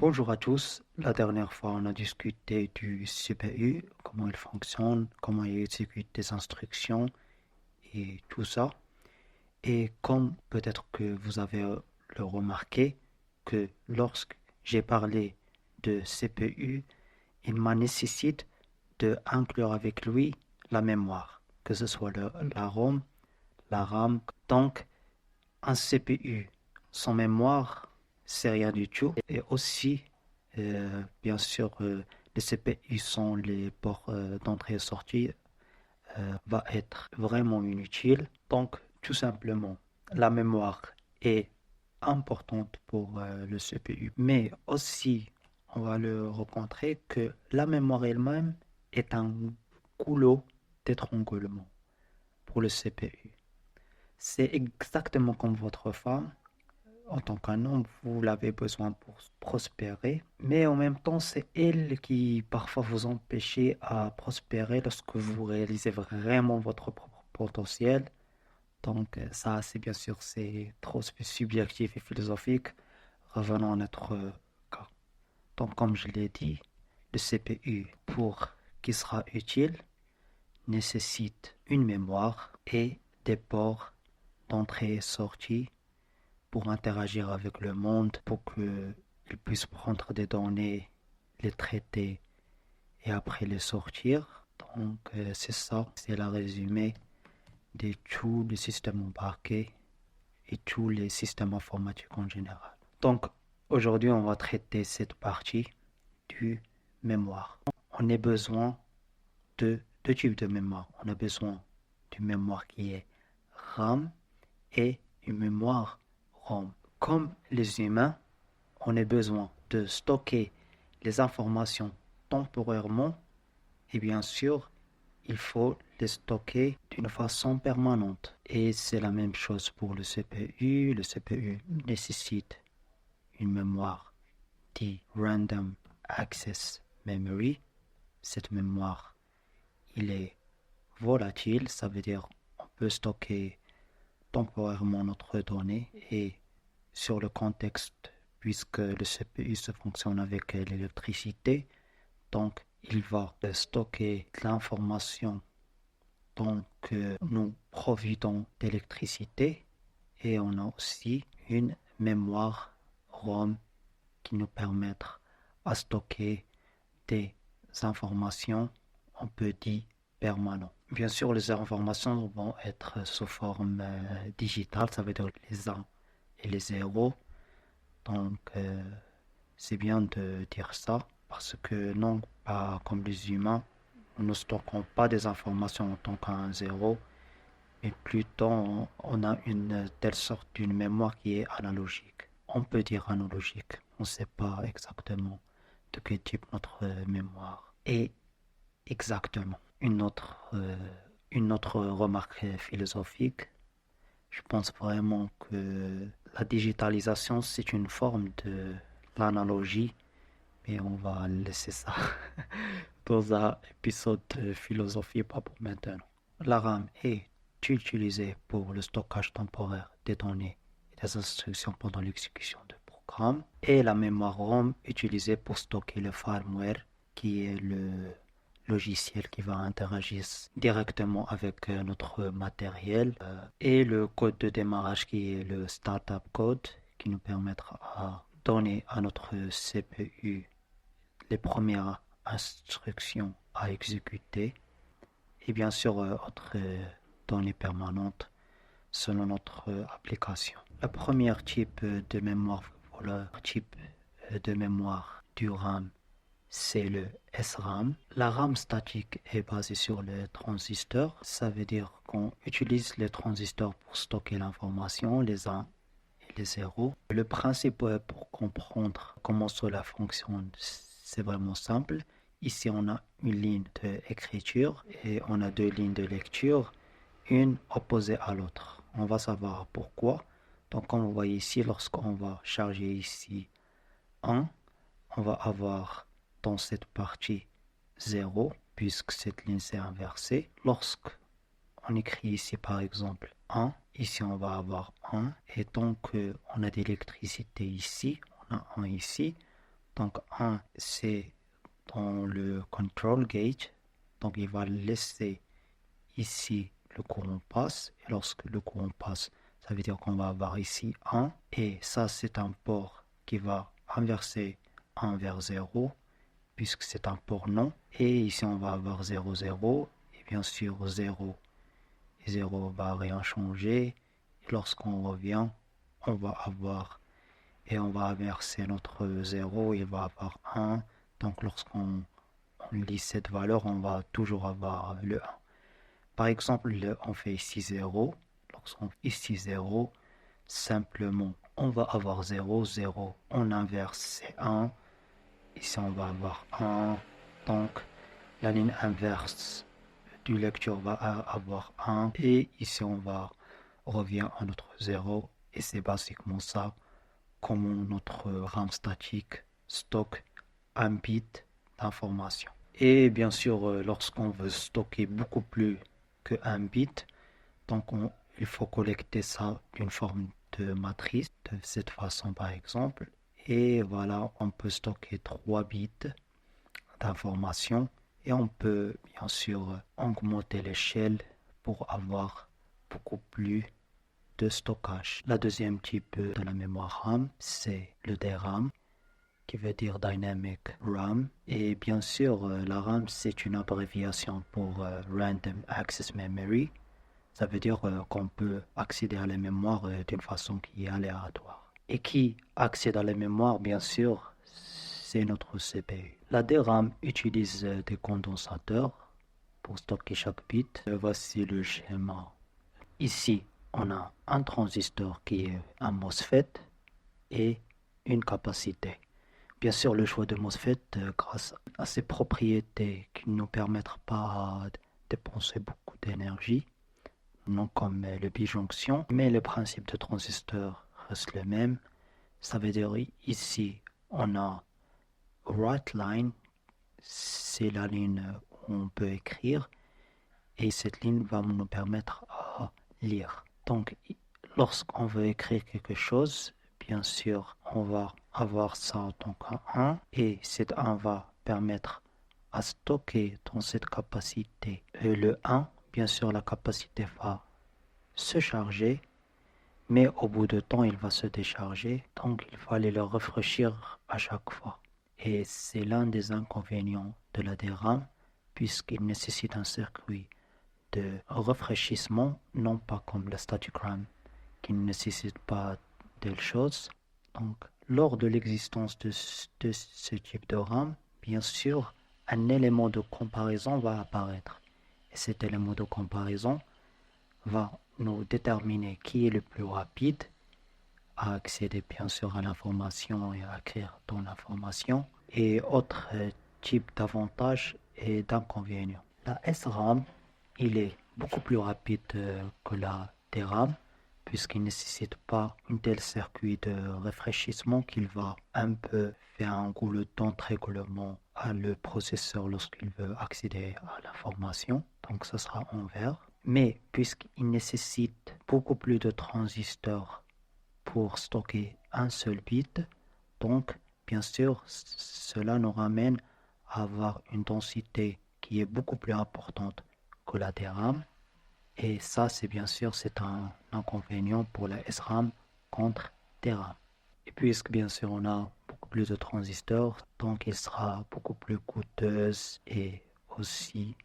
Bonjour à tous. La dernière fois, on a discuté du CPU, comment il fonctionne, comment il exécute des instructions et tout ça. Et comme peut-être que vous avez le remarqué, que lorsque j'ai parlé de CPU, il m'a nécessite de inclure avec lui la mémoire, que ce soit la ROM, la RAM. Donc, un CPU sans mémoire, c'est rien du tout. Et aussi, bien sûr, les CPU sans les ports d'entrée et sortie va être vraiment inutile. Donc, tout simplement, la mémoire est importante pour le CPU. Mais aussi, on va le rencontrer que la mémoire elle-même est un goulot d'étranglement pour le CPU. C'est exactement comme votre femme. En tant qu'un homme, vous l'avez besoin pour prospérer, mais en même temps, c'est elle qui parfois vous empêche à prospérer lorsque vous réalisez vraiment votre propre potentiel. Donc, ça, c'est bien sûr, c'est trop subjectif et philosophique. Revenons à notre cas. Donc, comme je l'ai dit, le CPU, pour qu'il sera utile, nécessite une mémoire et des ports d'entrée et sortie pour interagir avec le monde, pour qu'il puisse prendre des données, les traiter et après les sortir. Donc, c'est ça, c'est le résumé de tous les systèmes embarqués et tous les systèmes informatiques en général. Donc, aujourd'hui, on va traiter cette partie du mémoire. On a besoin de deux types de mémoire. On a besoin d'une mémoire qui est RAM et une mémoire ROM. Comme les humains, on a besoin de stocker les informations temporairement et bien sûr, il faut les stocker d'une façon permanente. Et c'est la même chose pour le CPU. Le CPU nécessite une mémoire dit Random Access Memory. Cette mémoire, il est volatile, ça veut dire on peut stocker temporairement notre donnée et sur le contexte, puisque le CPU se fonctionne avec l'électricité, donc il va stocker l'information tant que nous profitons d'électricité et on a aussi une mémoire ROM qui nous permet à stocker des informations, on peut dire, permanentes. Bien sûr, les informations vont être sous forme digitale, ça veut dire les 1 et les 0. Donc, c'est bien de dire ça parce que non, pas comme les humains, nous ne stockons pas des informations en tant qu'un 0, mais plutôt on a une telle sorte d'une mémoire qui est analogique. On peut dire analogique, on ne sait pas exactement de quel type notre mémoire est exactement. Une autre remarque philosophique, je pense vraiment que la digitalisation, c'est une forme de l'analogie, mais on va laisser ça dans un épisode de philosophie, pas pour maintenant. La RAM est utilisée pour le stockage temporaire des données et des instructions pendant l'exécution de programmes, et la mémoire ROM utilisée pour stocker le firmware, qui est le logiciel qui va interagir directement avec notre matériel, et le code de démarrage qui est le startup code qui nous permettra à donner à notre CPU les premières instructions à exécuter et bien sûr autres données permanentes selon notre application. Le premier type de mémoire, ou le type de mémoire du RAM, c'est le SRAM. La RAM statique est basée sur les transistors. Ça veut dire qu'on utilise les transistors pour stocker l'information, les 1 et les 0. Le principe pour comprendre comment cela fonctionne, c'est vraiment simple. Ici, on a une ligne d'écriture et on a deux lignes de lecture, une opposée à l'autre. On va savoir pourquoi. Donc, comme vous voyez ici, lorsqu'on va charger ici 1, on va avoir dans cette partie 0, puisque cette ligne s'est inversée. Lorsqu'on écrit ici par exemple 1, ici on va avoir 1, et tant qu'on a de l'électricité ici, on a 1 ici, Donc 1, c'est dans le control gauge. Donc il va laisser ici le courant passe. Et lorsque le courant passe, ça veut dire qu'on va avoir ici 1. Et ça, c'est un port qui va inverser 1 vers 0, puisque c'est un port non. Et ici, on va avoir 0, 0. Et bien sûr, 0 et 0 va rien changer. Et lorsqu'on revient, on va avoir, et on va inverser notre 0, il va avoir 1. Donc lorsqu'on lit cette valeur, on va toujours avoir le 1. Par exemple, on fait ici 0. Lorsqu'on fait ici 0, simplement, on va avoir 0, 0. On inverse, c'est 1. Ici, on va avoir 1. Donc, la ligne inverse du lecture va avoir 1. Et ici, on va revient à notre 0. Et c'est basiquement ça, comment notre RAM statique stocke un bit d'information. Et bien sûr, lorsqu'on veut stocker beaucoup plus qu'un bit, donc il faut collecter ça d'une forme de matrice, de cette façon par exemple. Et voilà, on peut stocker 3 bits d'information et on peut bien sûr augmenter l'échelle pour avoir beaucoup plus de stockage. La deuxième type de la mémoire RAM, c'est le DRAM, qui veut dire Dynamic RAM. Et bien sûr, la RAM, c'est une abréviation pour Random Access Memory. Ça veut dire qu'on peut accéder à la mémoire d'une façon qui est aléatoire. Et qui accède à la mémoire, bien sûr, c'est notre CPU. La DRAM utilise des condensateurs pour stocker chaque bit. Voici le schéma. Ici, on a un transistor qui est un MOSFET et une capacité. Bien sûr, le choix de MOSFET, grâce à ses propriétés qui ne nous permettent pas de dépenser beaucoup d'énergie, non comme le bijonction, mais le principe de transistor reste le même. Ça veut dire ici, on a write line, c'est la ligne où on peut écrire, et cette ligne va nous permettre à lire. Donc, lorsqu'on veut écrire quelque chose, bien sûr, on va avoir ça en tant qu'un 1, et cet 1 va permettre à stocker dans cette capacité. Et le 1, bien sûr, la capacité va se charger, mais au bout de temps, il va se décharger, donc il fallait le rafraîchir à chaque fois. Et c'est l'un des inconvénients de la DRAM, puisqu'il nécessite un circuit de rafraîchissement, non pas comme le static RAM, qui ne nécessite pas de choses. Donc, lors de l'existence de ce type de RAM, bien sûr, un élément de comparaison va apparaître. Et cet élément de comparaison va nous déterminer qui est le plus rapide à accéder bien sûr à l'information et à écrire dans l'information, et autres types d'avantages et d'inconvénients. La SRAM, il est beaucoup plus rapide que la DRAM, puisqu'il ne nécessite pas un tel circuit de rafraîchissement qu'il va un peu faire un roulement très régulièrement à le processeur lorsqu'il veut accéder à l'information. Donc ça sera en vert. Mais puisqu'il nécessite beaucoup plus de transistors pour stocker un seul bit, donc bien sûr cela nous ramène à avoir une densité qui est beaucoup plus importante que la DRAM, et ça c'est bien sûr c'est un inconvénient pour la SRAM contre DRAM. Et puisque bien sûr on a beaucoup plus de transistors, donc il sera beaucoup plus coûteuse et aussi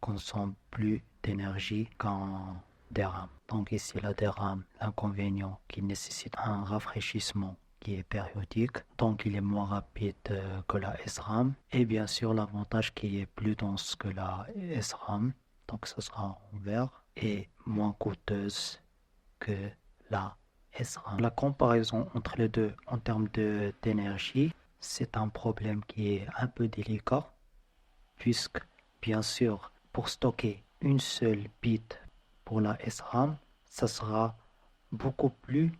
consomme plus d'énergie qu'un DRAM. Donc ici la DRAM, l'inconvénient qui nécessite un rafraîchissement qui est périodique, donc il est moins rapide que la SRAM, et bien sûr l'avantage qui est plus dense que la SRAM, donc ce sera en vert, et moins coûteuse que la SRAM. La comparaison entre les deux en termes d'énergie, c'est un problème qui est un peu délicat, puisque bien sûr pour stocker une seule bit pour la SRAM, ça sera beaucoup plus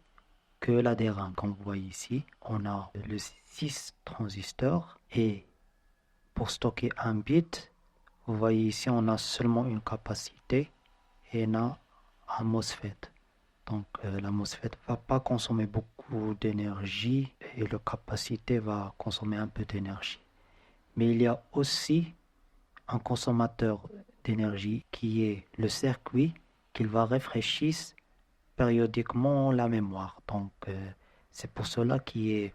que la DRAM. Comme vous voyez ici, on a le 6 transistors, et pour stocker un bit, vous voyez ici, on a seulement une capacité et on a un MOSFET. Donc la MOSFET ne va pas consommer beaucoup beaucoup d'énergie et la capacité va consommer un peu d'énergie. Mais il y a aussi un consommateur d'énergie qui est le circuit qui va rafraîchir périodiquement la mémoire. Donc, c'est pour cela qu'il est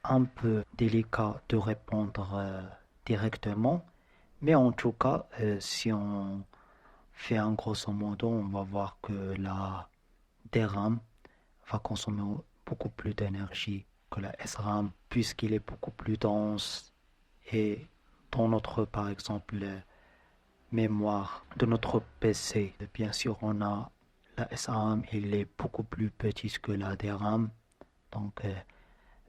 un peu délicat de répondre directement. Mais en tout cas, si on fait un grosso modo, on va voir que la DRAM va consommer beaucoup plus d'énergie que la SRAM puisqu'il est beaucoup plus dense et dans notre, par exemple, mémoire de notre PC, bien sûr, on a la SRAM, il est beaucoup plus petite que la DRAM. Donc,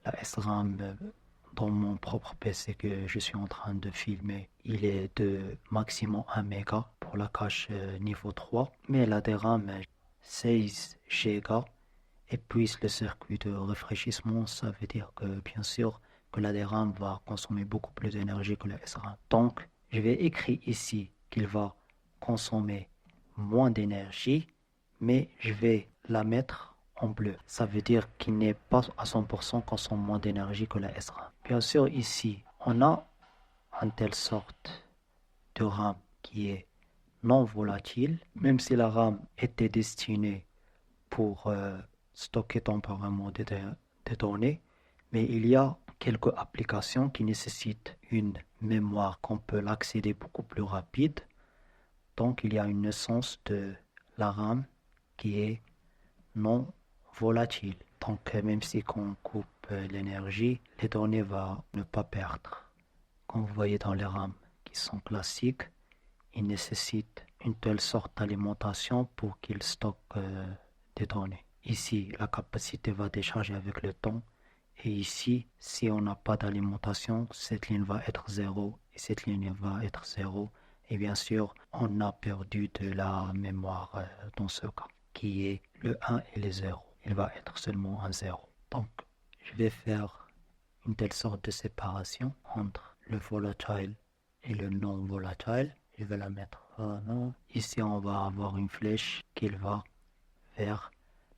la SRAM dans mon propre PC que je suis en train de filmer, il est de maximum 1 méga pour la cache niveau 3. Mais la DRAM, 16 gigas. Et puis le circuit de rafraîchissement, ça veut dire que bien sûr que la DRAM va consommer beaucoup plus d'énergie que la SRAM. Donc, je vais écrire ici qu'il va consommer moins d'énergie, mais je vais la mettre en bleu. Ça veut dire qu'il n'est pas à 100% consomme moins d'énergie que la SRAM. Bien sûr, ici, on a une telle sorte de RAM qui est non volatile, même si la RAM était destinée pour stocker temporairement des données, mais il y a quelques applications qui nécessitent une mémoire qu'on peut l'accéder beaucoup plus rapide. Donc il y a une naissance de la RAM qui est non volatile. Donc même si on coupe l'énergie, les données vont ne pas perdre. Comme vous voyez dans les RAM qui sont classiques, ils nécessitent une telle sorte d'alimentation pour qu'ils stockent des données. Ici, la capacité va décharger avec le temps. Et ici, si on n'a pas d'alimentation, cette ligne va être 0 et cette ligne va être 0. Et bien sûr, on a perdu de la mémoire dans ce cas, qui est le 1 et le 0. Il va être seulement un 0. Donc, je vais faire une telle sorte de séparation entre le volatile et le non volatile. Je vais la mettre non. Ici, on va avoir une flèche qui va vers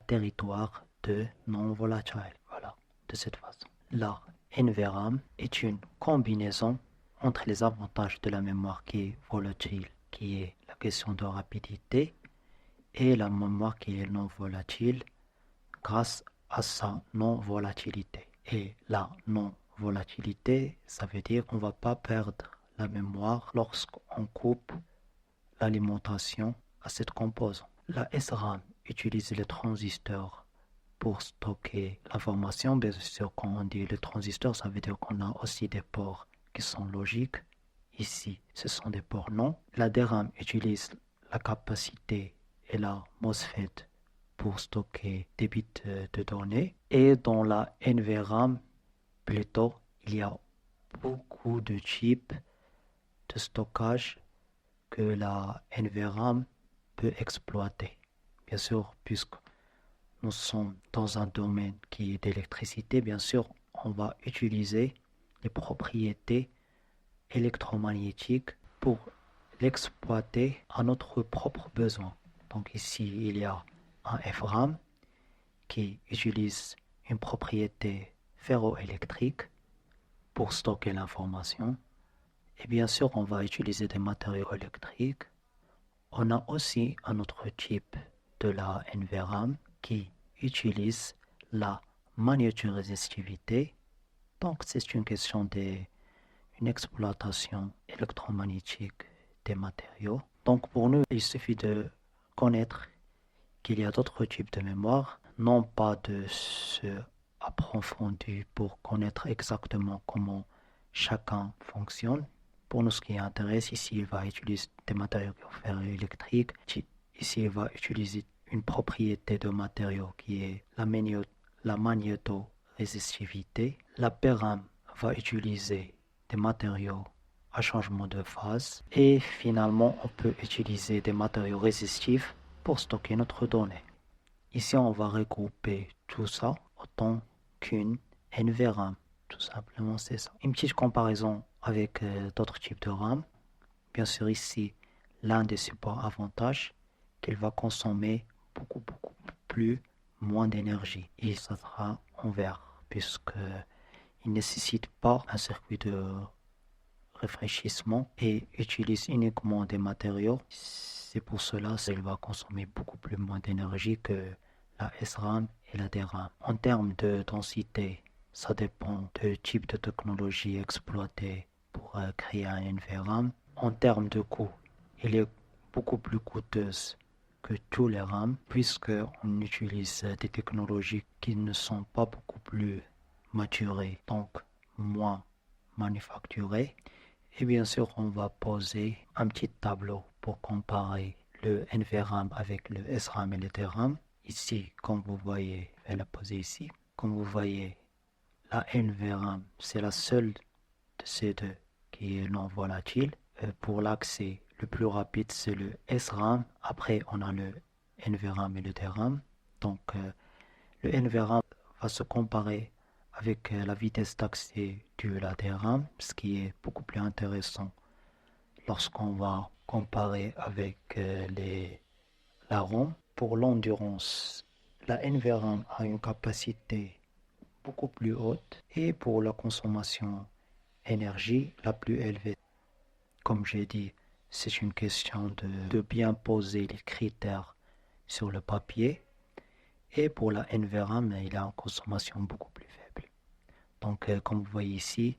territoire de non volatile. Voilà, de cette façon. La NVRAM est une combinaison entre les avantages de la mémoire qui est volatile, qui est la question de rapidité, et la mémoire qui est non volatile grâce à sa non-volatilité. Et la non-volatilité, ça veut dire qu'on ne va pas perdre la mémoire lorsqu'on coupe l'alimentation à cette composante. La SRAM utilise les transistors pour stocker l'information. Bien sûr, quand on dit le transistor, ça veut dire qu'on a aussi des ports qui sont logiques. Ici, ce sont des ports non. La DRAM utilise la capacité et la MOSFET pour stocker des bits de données. Et dans la NVRAM, plutôt, il y a beaucoup de types de stockage que la NVRAM peut exploiter. Bien sûr, puisque nous sommes dans un domaine qui est d'électricité, bien sûr, on va utiliser les propriétés électromagnétiques pour l'exploiter à notre propre besoin. Donc ici, il y a un FRAM qui utilise une propriété ferroélectrique pour stocker l'information. Et bien sûr, on va utiliser des matériaux électriques. On a aussi un autre type de la NVRAM qui utilise la magnétorésistivité. Donc, c'est une question d'une exploitation électromagnétique des matériaux. Donc, pour nous, il suffit de connaître qu'il y a d'autres types de mémoire, non pas de se approfondir pour connaître exactement comment chacun fonctionne. Pour nous, ce qui intéresse ici, il va utiliser des matériaux ferroélectriques. Ici, il va utiliser une propriété de matériau qui est la magnétorésistivité. La PRAM va utiliser des matériaux à changement de phase. Et finalement, on peut utiliser des matériaux résistifs pour stocker notre donnée. Ici, on va regrouper tout ça autant qu'une NVRAM. Tout simplement, c'est ça. Une petite comparaison avec d'autres types de RAM. Bien sûr, ici, l'un des supports avantages qu'il va consommer beaucoup plus moins d'énergie et ça sera en vert puisque il ne nécessite pas un circuit de rafraîchissement et utilise uniquement des matériaux. C'est pour cela qu'il va consommer beaucoup plus moins d'énergie que la SRAM et la DRAM. En termes de densité, ça dépend du type de technologie exploitée pour créer un NVRAM. En termes de coût, il est beaucoup plus coûteuse que tous les RAM puisqu'on utilise des technologies qui ne sont pas beaucoup plus maturées, donc moins manufacturées. Et bien sûr, on va poser un petit tableau pour comparer le NVRAM avec le SRAM et le DRAM. Ici, comme vous voyez, je vais la poser ici. Comme vous voyez, la NVRAM, c'est la seule de ces deux qui est non volatile. Pour l'accès le plus rapide, c'est le SRAM. Après, on a le NVRAM et le DRAM. Donc, le NVRAM va se comparer avec la vitesse d'accès de la DRAM, ce qui est beaucoup plus intéressant lorsqu'on va comparer avec la ROM. Pour l'endurance, la NVRAM a une capacité beaucoup plus haute et pour la consommation énergie la plus élevée. Comme j'ai dit, c'est une question de bien poser les critères sur le papier. Et pour la NVRAM, il a une consommation beaucoup plus faible. Donc, comme vous voyez ici,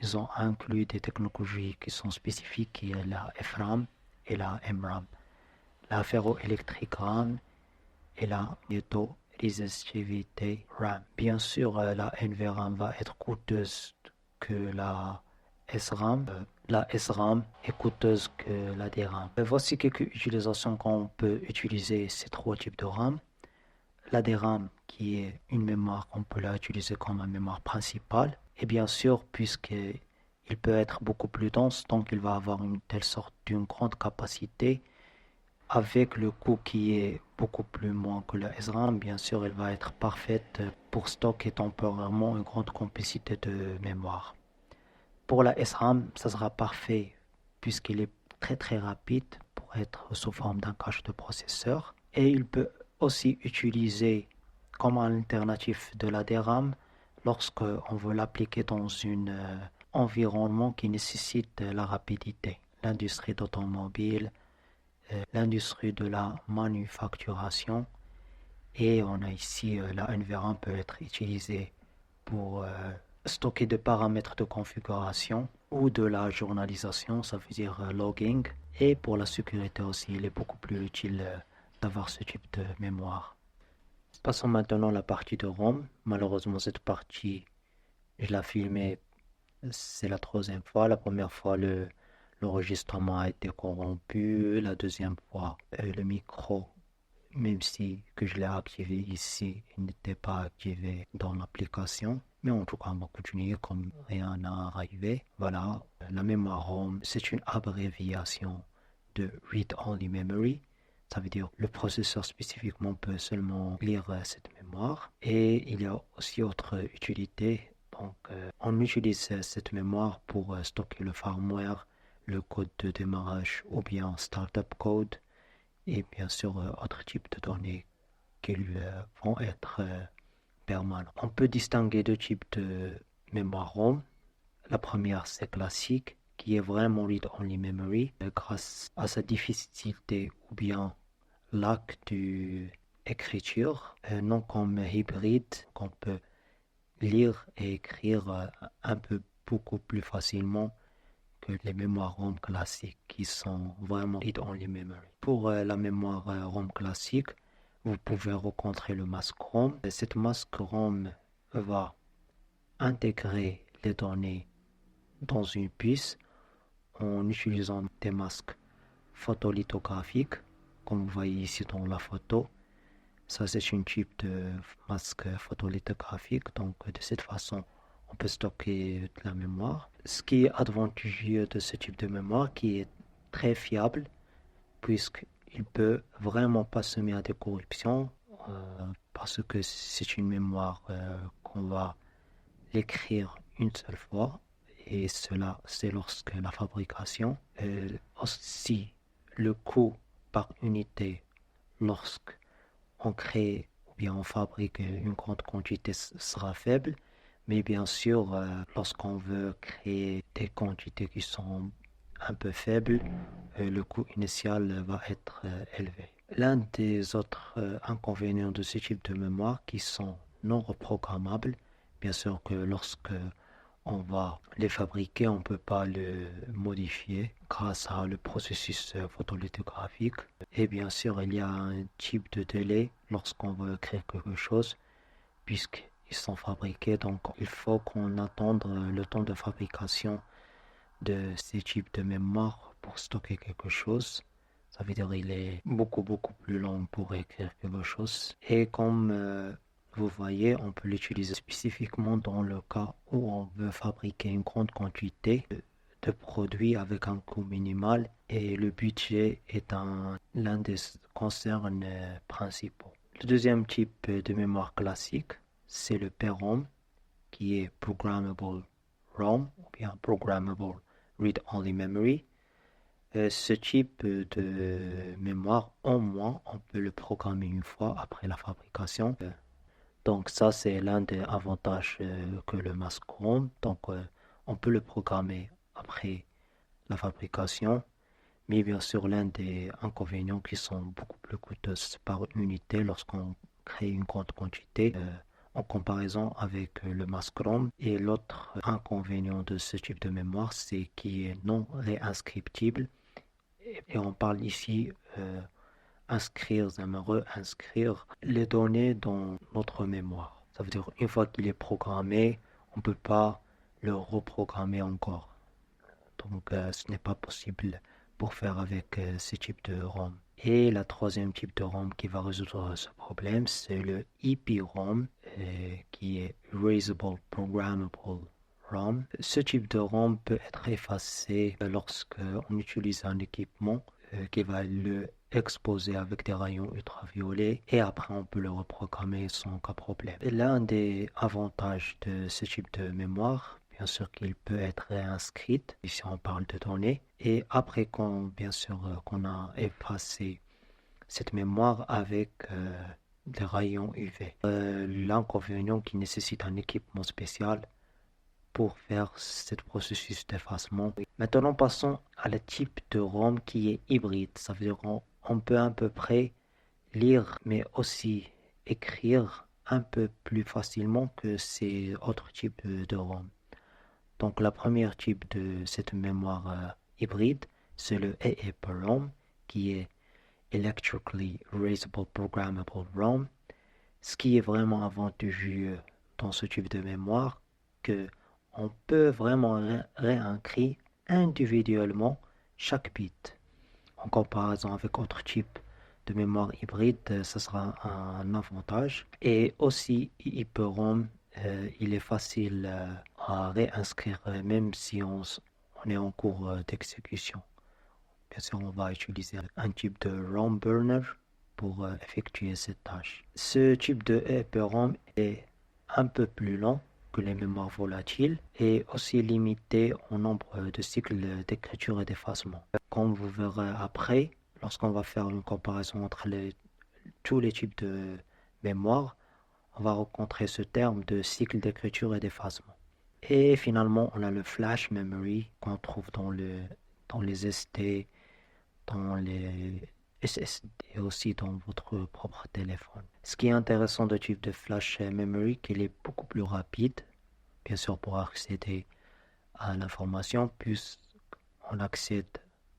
ils ont inclus des technologies qui sont spécifiques, qui est la FRAM et la MRAM. La ferroélectrique RAM et la résistivité RAM. Bien sûr, la NVRAM va être coûteuse que la SRAM. La SRAM est coûteuse que la DRAM. Voici quelques utilisations qu'on peut utiliser ces trois types de RAM. La DRAM, qui est une mémoire qu'on peut la utiliser comme une mémoire principale. Et bien sûr, puisqu'il peut être beaucoup plus dense, donc il va avoir une telle sorte d'une grande capacité. Avec le coût qui est beaucoup plus moins que la SRAM, bien sûr, elle va être parfaite pour stocker temporairement une grande capacité de mémoire. Pour la SRAM, ça sera parfait puisqu'il est très très rapide pour être sous forme d'un cache de processeur. Et il peut aussi utiliser comme alternative de la DRAM lorsqu'on veut l'appliquer dans un environnement qui nécessite la rapidité. L'industrie d'automobile, l'industrie de la manufacturation et on a ici la NVRAM peut être utilisée pour stocker des paramètres de configuration ou de la journalisation, ça veut dire logging. Et pour la sécurité aussi, il est beaucoup plus utile d'avoir ce type de mémoire. Passons maintenant à la partie de ROM. Malheureusement, cette partie, je l'ai filmée, c'est la troisième fois. La première fois, l'enregistrement a été corrompu. La deuxième fois, le micro, même si que je l'ai activé ici, il n'était pas activé dans l'application. Mais en tout cas, on va continuer comme rien n'a arrivé. Voilà, la mémoire ROM, c'est une abréviation de Read Only Memory. Ça veut dire le processeur spécifiquement peut seulement lire cette mémoire. Et il y a aussi autre utilité. Donc, on utilise cette mémoire pour stocker le firmware, le code de démarrage ou bien startup code et bien sûr autres types de données qui vont être permanents. On peut distinguer deux types de mémoire ROM. La première, c'est classique, qui est vraiment read-only memory, grâce à sa difficulté ou bien lac d'écriture, non comme hybride, qu'on peut lire et écrire un peu beaucoup plus facilement que les mémoires ROM classiques qui sont vraiment read-only memory. Pour la mémoire ROM classique, vous pouvez rencontrer le masque ROM. Cette masque ROM va intégrer les données dans une puce en utilisant des masques photolithographiques, comme vous voyez ici dans la photo. Ça, c'est un type de masque photolithographique, donc de cette façon, on peut stocker de la mémoire. Ce qui est avantageux de ce type de mémoire, qui est très fiable, puisqu'il peut vraiment pas se mettre à des corruptions, parce que c'est une mémoire qu'on va l'écrire une seule fois, et cela, c'est lorsque la fabrication. Aussi, le coût par unité, lorsqu'on crée ou bien on fabrique une grande quantité sera faible. Mais bien sûr, lorsqu'on veut créer des quantités qui sont un peu faibles, le coût initial va être élevé. L'un des autres inconvénients de ce type de mémoire qui sont non reprogrammables, bien sûr que lorsque on va les fabriquer, on ne peut pas le modifier grâce à le processus photolithographique. Et bien sûr, il y a un type de délai lorsqu'on veut écrire quelque chose, puisqu'ils sont fabriqués, donc il faut qu'on attende le temps de fabrication de ces types de mémoire pour stocker quelque chose. Ça veut dire qu'il est beaucoup plus long pour écrire quelque chose. Et comme vous voyez, on peut l'utiliser spécifiquement dans le cas où on veut fabriquer une grande quantité de produits avec un coût minimal et le budget est l'un des concerns principaux. Le deuxième type de mémoire classique, c'est le PROM, qui est Programmable ROM, ou bien Programmable Read-Only Memory. Ce type de mémoire, au moins, on peut le programmer une fois après la fabrication. Donc ça, c'est l'un des avantages que le masque ROM. Donc on peut le programmer après la fabrication. Mais bien sûr, l'un des inconvénients qui sont beaucoup plus coûteux par unité lorsqu'on crée une grande quantité en comparaison avec le masque ROM. Et l'autre inconvénient de ce type de mémoire, c'est qu'il est non réinscriptible. Et on parle ici inscrire, reinscrire les données dans notre mémoire. Ça veut dire une fois qu'il est programmé, on ne peut pas le reprogrammer encore. Donc ce n'est pas possible pour faire avec ce type de ROM. Et la troisième type de ROM qui va résoudre ce problème, c'est le EPROM, qui est Erasable Programmable ROM. Ce type de ROM peut être effacé lorsque on utilise un équipement qui va le exposer avec des rayons ultraviolets et après on peut le reprogrammer sans aucun problème. L'un des avantages de ce type de mémoire, bien sûr qu'il peut être réinscrit, ici on parle de données, et après qu'on a effacé cette mémoire avec des rayons UV. L'inconvénient qui nécessite un équipement spécial pour faire ce processus d'effacement. Maintenant, passons à le type de ROM qui est hybride. Ça veut dire qu'on peut à peu près lire, mais aussi écrire un peu plus facilement que ces autres types de ROM. Donc, la première type de cette mémoire hybride, c'est le EEPROM, qui est Electrically Erasable Programmable ROM. Ce qui est vraiment avantageux dans ce type de mémoire, que on peut vraiment réinscrire individuellement chaque bit. En comparaison avec autre type de mémoire hybride, ça sera un avantage. Et aussi, EEPROM, il est facile à réinscrire même si on est en cours d'exécution. Bien sûr, on va utiliser un type de ROM burner pour effectuer cette tâche. Ce type de EEPROM est un peu plus lent que les mémoires volatiles et aussi limité au nombre de cycles d'écriture et d'effacement. Comme vous verrez après, lorsqu'on va faire une comparaison entre tous les types de mémoire, on va rencontrer ce terme de cycle d'écriture et d'effacement. Et finalement, on a le flash memory qu'on trouve dans les ST, dans les SSD et aussi dans votre propre téléphone. Ce qui est intéressant de type de flash memory, qu'il est beaucoup plus rapide, bien sûr pour accéder à l'information, plus on accède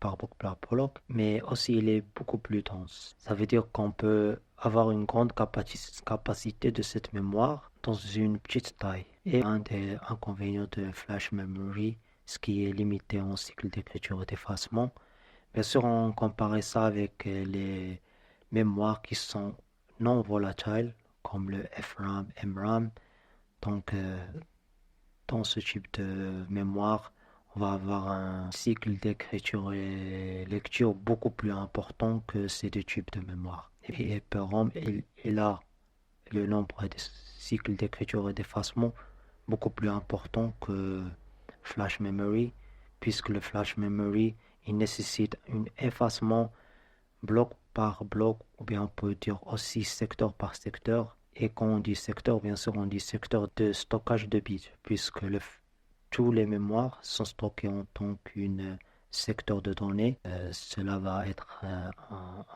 par bloc, mais aussi il est beaucoup plus dense. Ça veut dire qu'on peut avoir une grande capacité de cette mémoire dans une petite taille. Et un des inconvénients de flash memory, ce qui est limité en cycle d'écriture et d'effacement, bien sûr, on compare ça avec les mémoires qui sont non volatiles, comme le FRAM, MRAM. Donc, dans ce type de mémoire, on va avoir un cycle d'écriture et lecture beaucoup plus important que ces deux types de mémoire. Et EPROM, il a le nombre de cycles d'écriture et d'effacement beaucoup plus important que flash memory, puisque le flash memory il nécessite un effacement bloc par bloc, ou bien on peut dire aussi secteur par secteur. Et quand on dit secteur, bien sûr, on dit secteur de stockage de bits, puisque tous les mémoires sont stockés en tant qu'une secteur de données. Cela va être un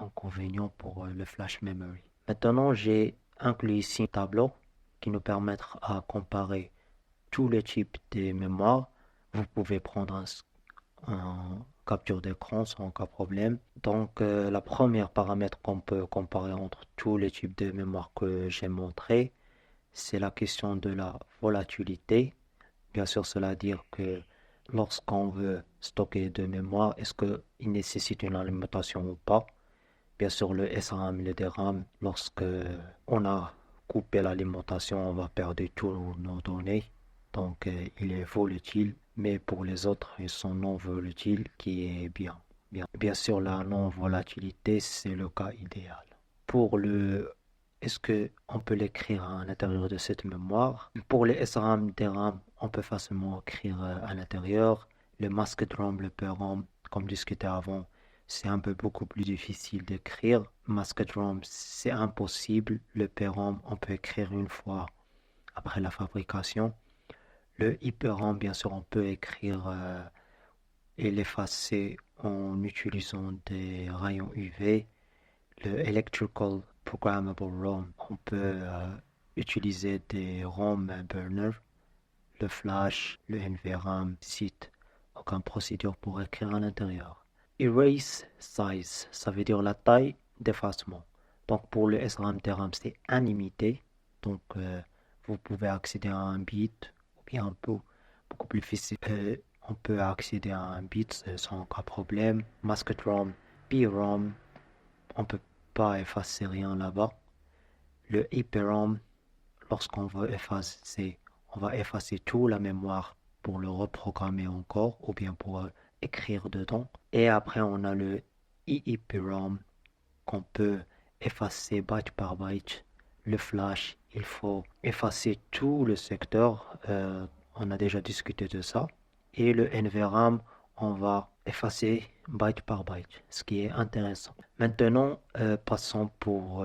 inconvénient pour le flash memory. Maintenant, j'ai inclus ici un tableau qui nous permettra à comparer tous les types de mémoire. Vous pouvez prendre un capture d'écran sans aucun problème. Donc, la première paramètre qu'on peut comparer entre tous les types de mémoire que j'ai montré, c'est la question de la volatilité. Bien sûr, cela veut dire que lorsqu'on veut stocker de mémoire, est-ce qu'il nécessite une alimentation ou pas? Bien sûr, le SRAM et le DRAM, lorsque on a coupé l'alimentation, on va perdre toutes nos données. Donc, il est volatile, mais pour les autres, ils sont non volatiles, qui est bien. Bien sûr, la non-volatilité, c'est le cas idéal. Est-ce qu'on peut l'écrire à l'intérieur de cette mémoire? Pour les SRAM, DRAM, on peut facilement écrire à l'intérieur. Le mask DRAM, le PRAM, comme discuté avant, c'est un peu beaucoup plus difficile d'écrire. Mask DRAM, c'est impossible. Le PRAM, on peut écrire une fois après la fabrication. Le IPRAM, bien sûr, on peut écrire et l'effacer en utilisant des rayons UV. Le Electrical Programmable ROM, on peut utiliser des ROM burners. Le flash, le NVRAM, cite aucune procédure pour écrire à l'intérieur. Erase size, ça veut dire la taille d'effacement. Donc pour le SRAM, DRAM, c'est illimité. Donc vous pouvez accéder à un bit, ou bien un peu beaucoup plus difficile. On peut accéder à un bit sans aucun problème. Mask ROM, PROM, on peut pas effacer rien là-bas. Le EPROM, lorsqu'on veut effacer, on va effacer toute la mémoire pour le reprogrammer encore ou bien pour écrire dedans. Et après, on a le EEPROM qu'on peut effacer byte par byte. Le flash, il faut effacer tout le secteur. On a déjà discuté de ça. Et le NVRAM, on va effacer byte par byte, ce qui est intéressant. Maintenant, passons pour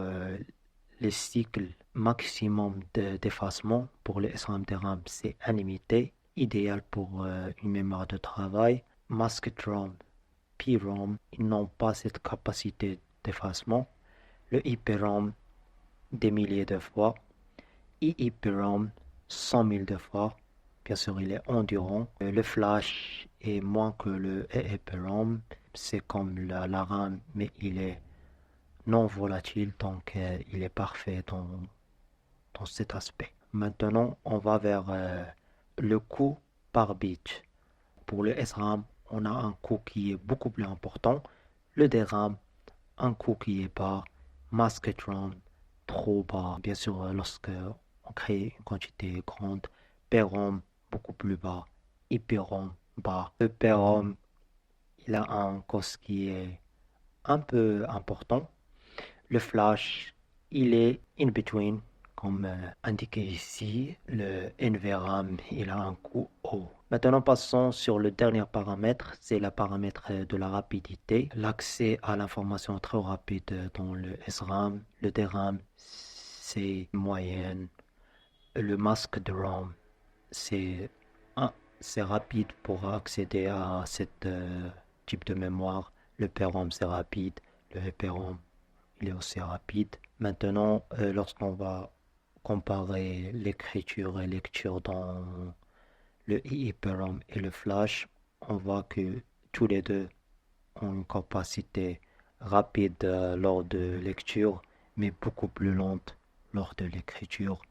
les cycles maximum d'effacement. Pour les SRAM DRAM, c'est illimité, idéal pour une mémoire de travail. Mask DRAM, PROM, ils n'ont pas cette capacité d'effacement. Le EPROM, des milliers de fois. EEPROM, 100 000 de fois. Bien sûr, il est endurant. Le flash est moins que le EEPROM. C'est comme la RAM, mais il est non volatile, donc il est parfait dans cet aspect. Maintenant, on va vers le coût par bit. Pour le SRAM, on a un coût qui est beaucoup plus important. Le DRAM, un coût qui est bas. Mask DRAM, trop bas. Bien sûr, lorsque on crée une quantité grande. PROM, beaucoup plus bas. EPROM, bas. Le PROM, il a un cost qui est un peu important. Le flash, il est in between, comme indiqué ici. Le NVRAM, il a un coût haut. Maintenant, passons sur le dernier paramètre, c'est le paramètre de la rapidité. L'accès à l'information est très rapide dans le SRAM. Le DRAM, c'est moyenne. Le mask DRAM, c'est c'est rapide pour accéder à ce type de mémoire. Le PROM, c'est rapide. Le EPROM, il est aussi rapide. Maintenant, lorsqu'on va comparer l'écriture et lecture dans le EEPROM et le flash, on voit que tous les deux ont une capacité rapide lors de lecture, mais beaucoup plus lente lors de l'écriture.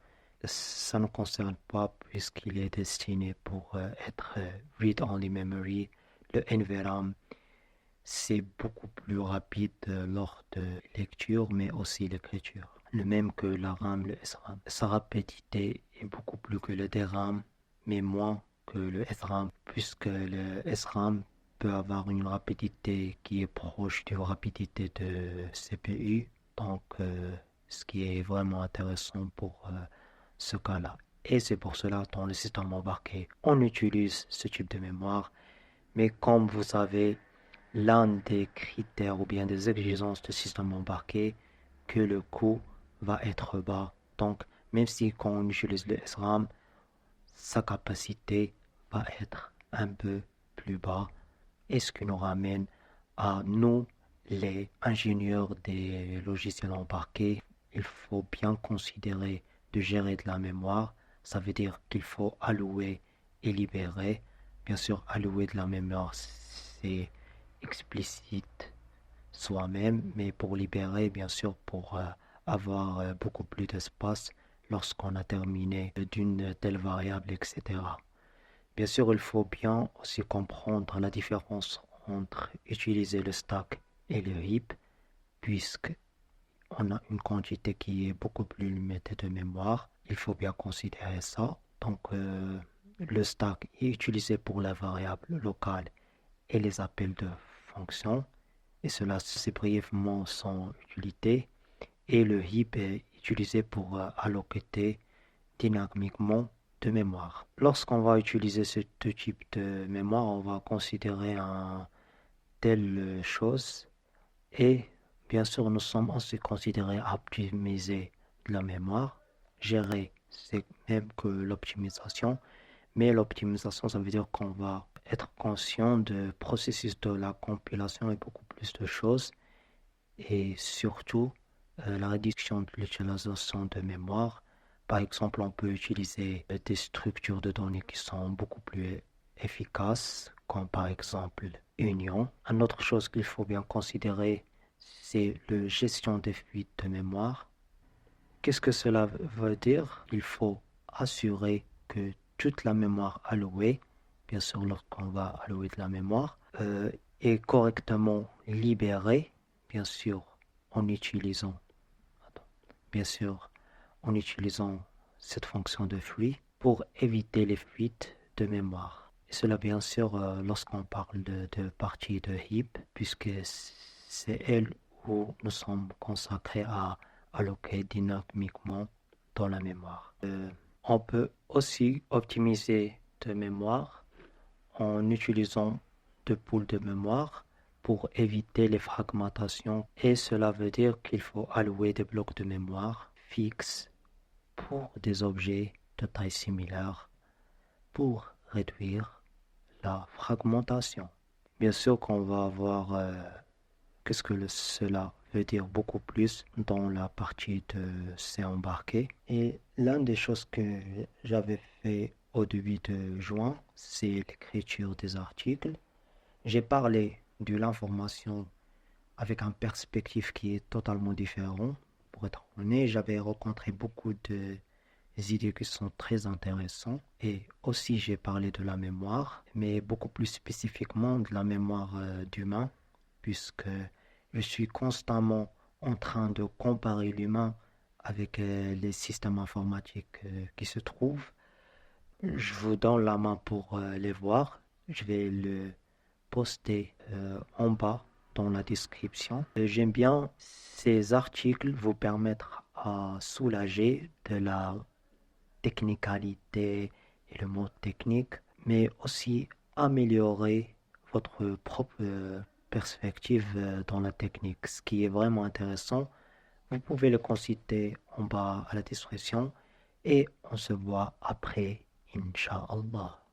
Ça ne concerne pas puisqu'il est destiné pour être read-only memory. Le NVRAM, c'est beaucoup plus rapide lors de lecture, mais aussi l'écriture. Le même que la RAM, le SRAM. Sa rapidité est beaucoup plus que le DRAM, mais moins que le SRAM, puisque le SRAM peut avoir une rapidité qui est proche de la rapidité de CPU. Donc, ce qui est vraiment intéressant pour ce cas-là. Et c'est pour cela, dans le système embarqué, on utilise ce type de mémoire. Mais comme vous savez, l'un des critères ou bien des exigences du système embarqué que le coût va être bas. Donc, même si quand on utilise le SRAM, sa capacité va être un peu plus bas. Et ce qui nous ramène à nous, les ingénieurs des logiciels embarqués, il faut bien considérer de gérer de la mémoire. Ça veut dire qu'il faut allouer et libérer. Bien sûr, allouer de la mémoire, c'est explicite soi-même, mais pour libérer, bien sûr, pour avoir beaucoup plus d'espace lorsqu'on a terminé d'une telle variable, etc. Bien sûr, il faut bien aussi comprendre la différence entre utiliser le stack et le heap, puisque on a une quantité qui est beaucoup plus limitée de mémoire. Il faut bien considérer ça. Donc, le stack est utilisé pour la variable locale et les appels de fonctions. Et cela, c'est brièvement son utilité. Et le heap est utilisé pour allocater dynamiquement de mémoire. Lorsqu'on va utiliser ce type de mémoire, on va considérer un telle chose et bien sûr nous sommes aussi considérés à optimiser de la mémoire. Gérer, c'est même que l'optimisation, mais l'optimisation, ça veut dire qu'on va être conscient du processus de la compilation et beaucoup plus de choses et surtout la réduction de l'utilisation de mémoire. Par exemple, on peut utiliser des structures de données qui sont beaucoup plus efficaces, comme par exemple Union. Une autre chose qu'il faut bien considérer, c'est la gestion des fuites de mémoire. Qu'est-ce que cela veut dire? Il faut assurer que toute la mémoire allouée, bien sûr lorsqu'on va allouer de la mémoire, est correctement libérée, bien sûr en utilisant, bien sûr en utilisant cette fonction de flux pour éviter les fuites de mémoire. Et cela bien sûr lorsqu'on parle de partie de heap, puisque c'est elle où nous sommes consacrés à alloquer dynamiquement dans la mémoire. On peut aussi optimiser de mémoire en utilisant de poules de mémoire pour éviter les fragmentations et cela veut dire qu'il faut allouer des blocs de mémoire fixes pour des objets de taille similaire pour réduire la fragmentation. Bien sûr qu'on va voir qu'est-ce que cela veut dire beaucoup plus dans la partie de C embarqué. Et l'une des choses que j'avais fait au début de juin, c'est l'écriture des articles. J'ai parlé de l'information avec une perspective qui est totalement différente. Pour être honnête, j'avais rencontré beaucoup de idées qui sont très intéressantes. Et aussi, j'ai parlé de la mémoire, mais beaucoup plus spécifiquement de la mémoire d'humain, puisque je suis constamment en train de comparer l'humain avec les systèmes informatiques qui se trouvent. Je vous donne la main pour les voir. Je vais le poster en bas dans la description. J'aime bien ces articles vous permettre à soulager de la technicalité et le mot technique, mais aussi améliorer votre propre perspective dans la technique, ce qui est vraiment intéressant. Vous pouvez le consulter en bas à la description et on se voit après, Inch'Allah.